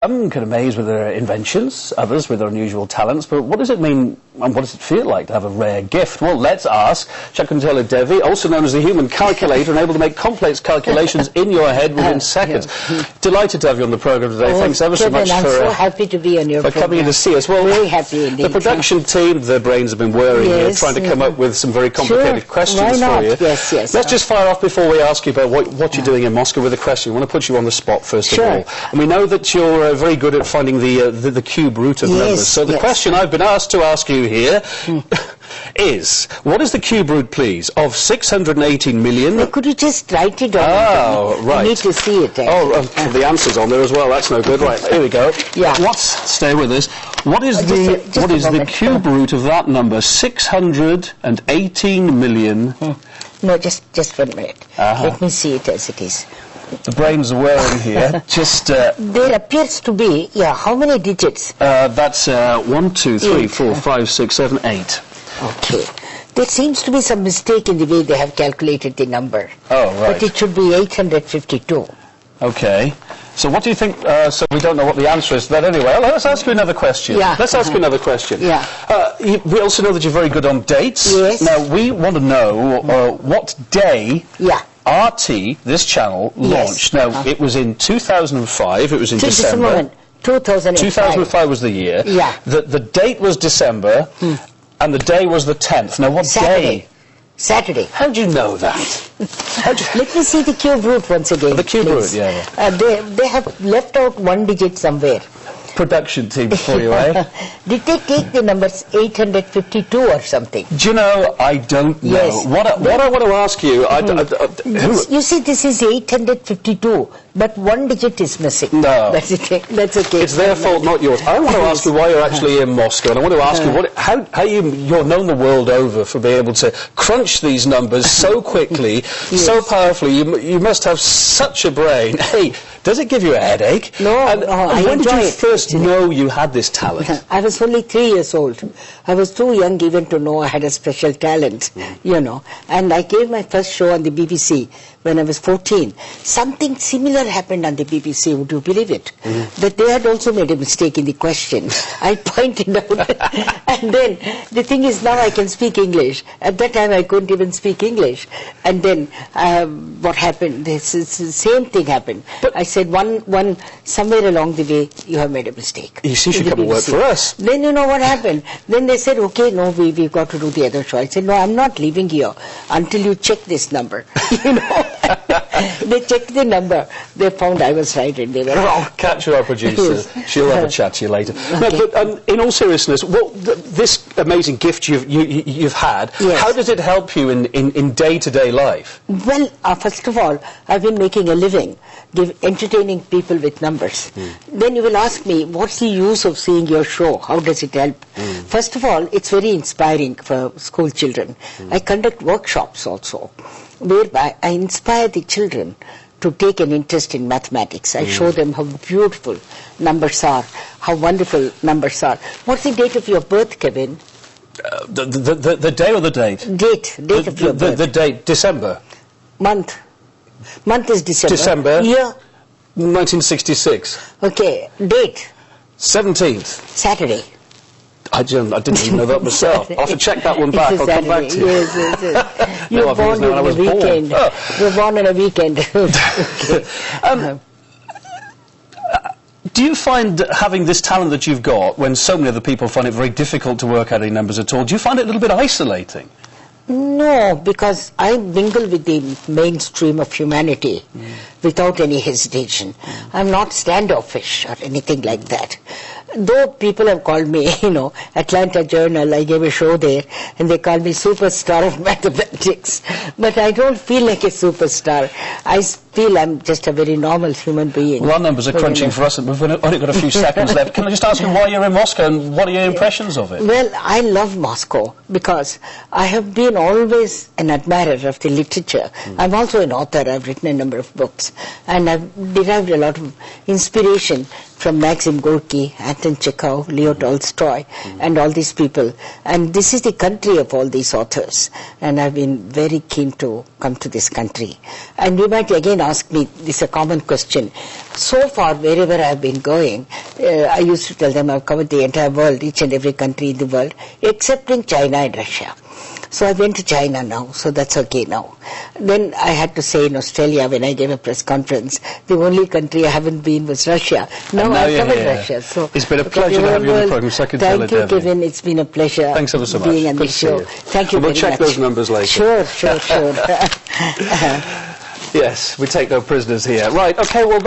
Some can amaze with their inventions, others with their unusual talents, but what does it mean and what does it feel like to have a rare gift? Well, let's ask Shakuntala Devi, also known as the human calculator, and able to make complex calculations in your head within seconds. Yeah. Delighted to have you on the programme today. Thanks ever so much I'm so happy to be on your for coming in to see us. Well, very happy indeed. The production team, their brains have been whirring here, trying to come up with some very complicated questions for you. Yes, yes. Let's just fire off before we ask you about what you're doing in Moscow with a question. We want to put you on the spot first of all. And we know that you're very good at finding the cube root of numbers. So the question I've been asked to ask you here is, what is the cube root, please, of 618 million? Well, could you just write it down? Oh, right. I need to see it. The answer's on there as well. That's no good. Right, here we go. Yeah. Stay with us. What is the cube root of that number? 618 million. No, just 1 minute. Let me see it as it is. The brains are whirring here. There appears to be, how many digits? That's 1, 2, 3, 4, 5, 6, 7, 8. Okay. There seems to be some mistake in the way they have calculated the number. Oh, right. But it should be 852. Okay. So what do you think? So we don't know what the answer is. But anyway, let's ask you another question. Yeah. Let's ask you another question. Yeah. We also know that you're very good on dates. Yes. Now, we want to know what day RT, this channel, launched. Now, it was in 2005. It was in December. 2005. 2005 was the year. Yeah. The date was December, and the day was the 10th. Now, what day? Saturday. How do you know that? Let me see the cube root once again. The cube root, yeah. They have left out 1 digit somewhere. Production team for you, eh? Did they take the numbers 852 or something? Do you know, I don't know. Yes. What I want to ask you, you see, this is 852, but 1 digit is missing. No. That's okay. That's okay. It's their fault, not yours. I want to ask you why you're actually in Moscow, and I want to ask you how you're known the world over for being able to crunch these numbers so quickly, so powerfully. You must have such a brain. Hey, does it give you a headache? No, and when did you first know you had this talent? I was only 3 years old. I was too young even to know I had a special talent, And I gave my first show on the BBC when I was 14. Something similar happened on the BBC, would you believe it? That they had also made a mistake in the question. I pointed out. And then, the thing is, now I can speak English. At that time, I couldn't even speak English. And then, what happened? The same thing happened. But I said, somewhere along the way, you have made a mistake. You see, you should come and work for us. Then you know what happened? Then they said, okay, no, we've got to do the other show. I said, no, I'm not leaving here until you check this number. They checked the number. They found I was right and they were wrong. Catch our producer. She'll have a chat to you later. Okay. No, but in all seriousness, this amazing gift you've had, how does it help you in day-to-day life? Well, first of all, I've been making a living, entertaining people with numbers. Then you will ask me, what's the use of seeing your show? How does it help? First of all, it's very inspiring for school children. I conduct workshops also, whereby I inspire the children to take an interest in mathematics. I show them how beautiful numbers are, how wonderful numbers are. What's the date of your birth, Kevin? The day or the date? Date of your birth. The date, December. Month is December. December. Year? 1966. Okay, date? 17th. Saturday. I didn't even know that myself. I'll have to check that one back. I'll come back to you. Yes. You were born on a weekend. You were born on a weekend. Okay. Do you find having this talent that you've got, when so many other people find it very difficult to work out any numbers at all, do you find it a little bit isolating? No, because I mingle with the mainstream of humanity without any hesitation. I'm not standoffish or anything like that. Though people have called me, Atlanta Journal, I gave a show there, and they called me superstar of mathematics. But I don't feel like a superstar. I feel I'm just a very normal human being. Well, our numbers are crunching for us, and we've only got a few seconds left. Can I just ask you why you're in Moscow, and what are your impressions of it? Well, I love Moscow because I have been always an admirer of the literature. I'm also an author. I've written a number of books, and I've derived a lot of inspiration from Maxim Gorky, Anton Chekhov, Leo Tolstoy, and all these people. And this is the country of all these authors. And I've been very keen to come to this country. And you might again ask me, this is a common question. So far, wherever I've been going, I used to tell them I've covered the entire world, each and every country in the world, excepting China and Russia. So I went to China now, so that's okay now. Then I had to say in Australia, when I gave a press conference, the only country I haven't been was Russia. Now I've covered Russia. So it's been a pleasure to have you on the program, Shakuntala Devi. Thank you, Kevin. It's been a pleasure. Thanks ever so much. Being on the show. Thank you very much. We'll check those numbers later. Sure. Yes, we take no prisoners here. Right, okay, well...